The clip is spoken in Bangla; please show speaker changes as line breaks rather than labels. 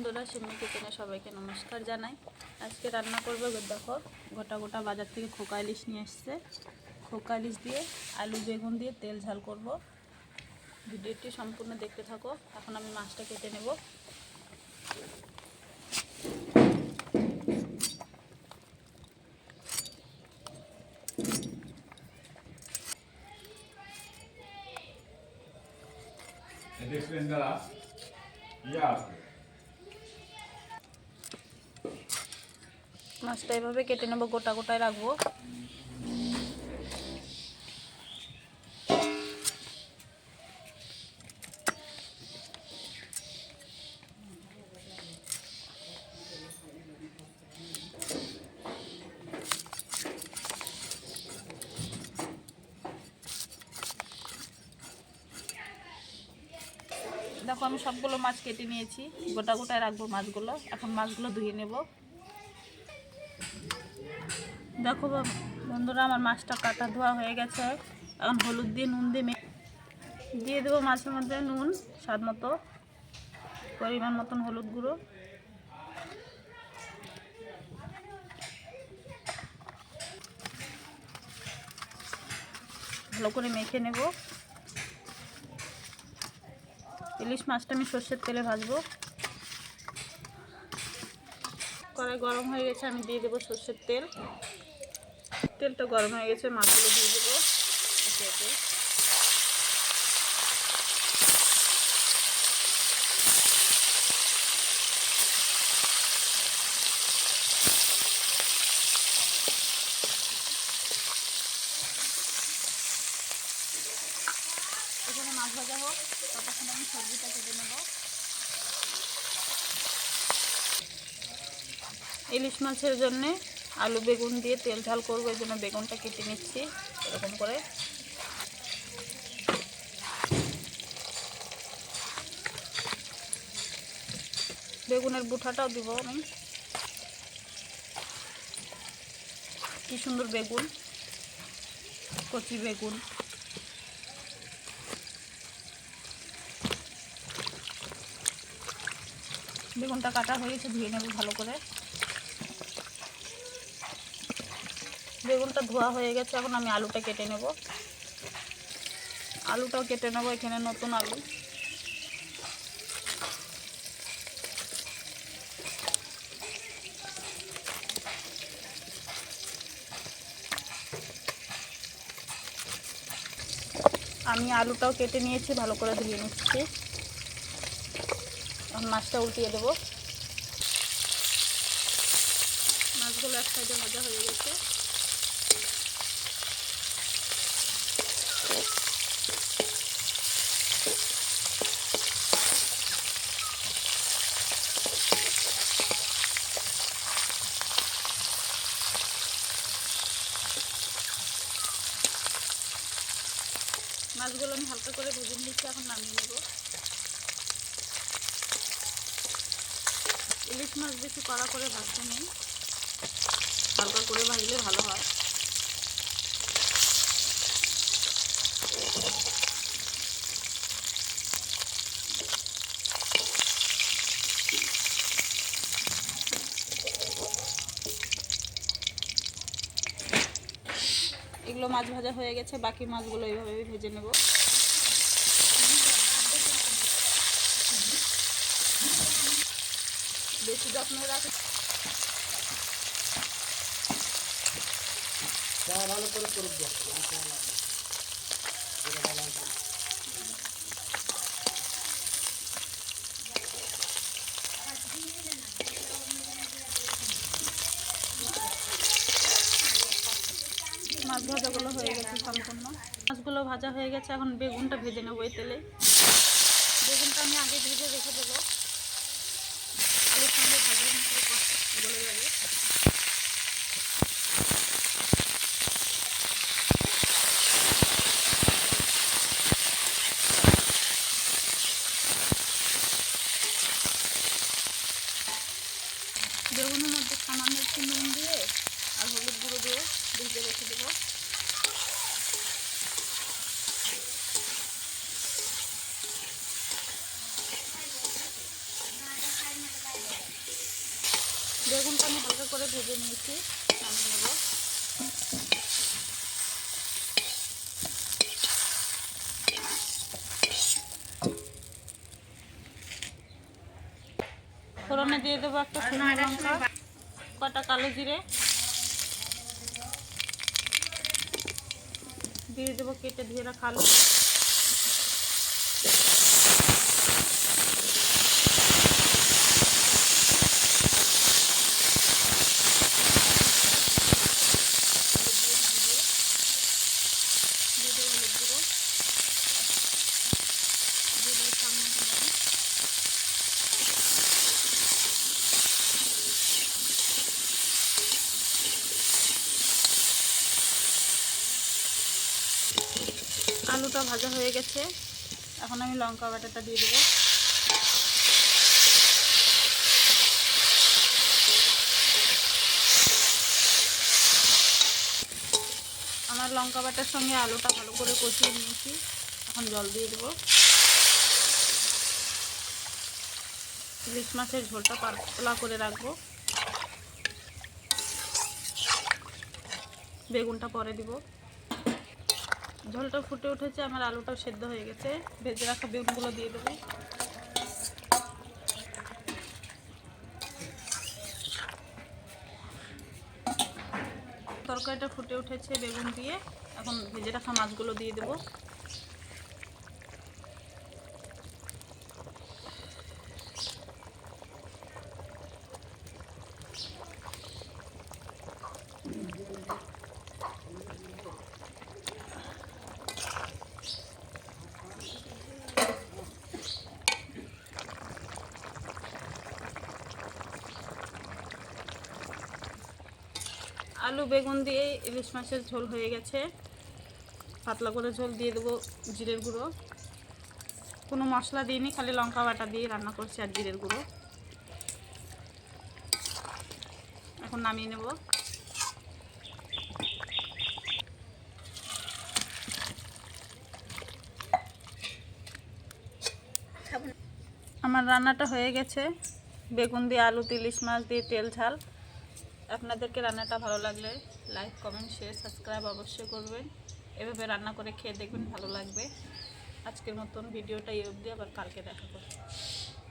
বন্ধুরা, সিম্মি কিচেনে সবাইকে নমস্কার জানাই। আজকে রান্না করবো, দেখো গোটা গোটা বাজার থেকে খোকা ইলিশ নিয়ে এসছে। খোকা ইলিশ দিয়ে আলু বেগুন দিয়ে তেল ঝাল করব। ভিডিওটি সম্পূর্ণ দেখতে থাকো। এখন আমি মাছটা কেটে নেব। মাছটা এভাবে কেটে নেব, গোটা গোটায় রাখবো। দেখো আমি সবগুলো মাছ কেটে নিয়েছি, গোটা গোটায় রাখবো মাছগুলো। এখন মাছগুলো ধুয়ে নেব। দেখো বন্ধুরা, আমার মাছটা কাটা ধোয়া হয়ে গেছে। এখন হলুদ দিয়ে নুন দিয়ে দেবো মাছের মধ্যে। নুন স্বাদ মতো, পরিমাণ মতন হলুদ গুঁড়ো, ভালো করে মেখে নেব। ইলিশ মাছটা আমি সর্ষের তেলে ভাজবো। কড়াই গরম হয়ে গেছে, আমি দিয়ে দেবো সর্ষের তেল। তেলটা গরম হয়ে গেছে, মাছগুলো দিয়ে দেবো একে একে। এখানে মাছ ভাজা হোক, ততক্ষণ আমি সবজিটা কেটে নেব। ইলিশ মাছের জন্যে আলু বেগুন দিয়ে তেল ঝাল করবো, এই জন্য বেগুনটা কেটে নিচ্ছি এরকম করে। বেগুনের বুঠাটাও দিব আমি। কি সুন্দর বেগুন, কচি বেগুন। বেগুনটা কাটা হয়ে গেছে, ধুয়ে নেব ভালো করে। বেগুনটা ধোয়া হয়ে গেছে, এখন আমি আলুটা কেটে নেব। আলুটাও কেটে নেব, এখানে নতুন আলু। আমি আলুটাও কেটে নিয়েছি, ভালো করে ধুয়ে নিচ্ছি। এখন মাছটা উল্টিয়ে দেবো। মাছগুলো এক সাইডে ভাজা হয়ে গেছে। মাছগুলো আমি হালকা করে ভেজে নিচ্ছি, এখন নামিয়ে নেব। ইলিশ মাছ বেশি কড়া করে ভাজতে নেই, হালকা করে ভাজলে ভালো হয়। এগুলো মাছ ভাজা হয়ে গেছে, বাকি মাছগুলো এইভাবে ভেজে নেব। বেশি যত্ন রাখি। ভালো করে মাছ ভাজাগুলো হয়ে গেছে সম্পূর্ণ। মাছগুলো ভাজা হয়ে গেছে, এখন বেগুনটা ভেজে নেবো এই তেলে। বেগুনটা আমি আগে ভেজে রেখে দেবো, আলুর সঙ্গে ভাজলে গলে যাবে। বেগুনের মধ্যে সামান্য একটু নুন দিয়ে আর হলুদ গুঁড়ো দিয়ে ভেজে রেখে দেবো। বেগুনটা আমি হালকা করে ভেজে নিয়েছি, নামিয়ে নেব। ফোড়নে দিয়ে দেবো একটা শুকনো লঙ্কা, কটা কালো জিরে, দিয়ে দেবো কেটে ধুয়ে রাখা আলু, আলুটা ভাজা হয়ে গেছে। এখন আমি লঙ্কা বাটাটা দিয়ে দেবো। আমার লঙ্কা বাটার সঙ্গে আলুটা ভালো করে কষিয়ে নিয়েছি। এখন জল দিয়ে দেবো। ইলিশ মাছের ঝোলটা পাতলা করে রাখবো। বেগুনটা পরে দিব। ঝোলটা ফুটে উঠেছে, আমার আলুটাও সেদ্ধ হয়ে গেছে। ভেজে রাখা বেগুনগুলো দিয়ে দেবো। তরকারিটা ফুটে উঠেছে বেগুন দিয়ে। এখন ভেজে রাখা মাছগুলো দিয়ে দেবো। আলু বেগুন দিয়ে ইলিশ মাছের ঝোল হয়ে গেছে। পাতলা করে ঝোল দিয়ে দেবো জিরের গুঁড়ো। কোনো মশলা দিইনি, খালি লঙ্কা বাটা দিয়ে রান্না করছি আর জিরের গুঁড়ো। এখন নামিয়ে নেব। আমার রান্নাটা হয়ে গেছে। বেগুন দিয়ে আলু ইলিশ মাছ দিয়ে তেল ঝাল। আপনাদেরকে রান্নাটা ভালো লাগলে লাইক কমেন্ট শেয়ার সাবস্ক্রাইব অবশ্যই করবেন। এভাবে রান্না করে খেয়ে দেখবেন, ভালো লাগবে। আজকের মতন ভিডিওটা এই অবধি, আবার কালকে দেখা করব।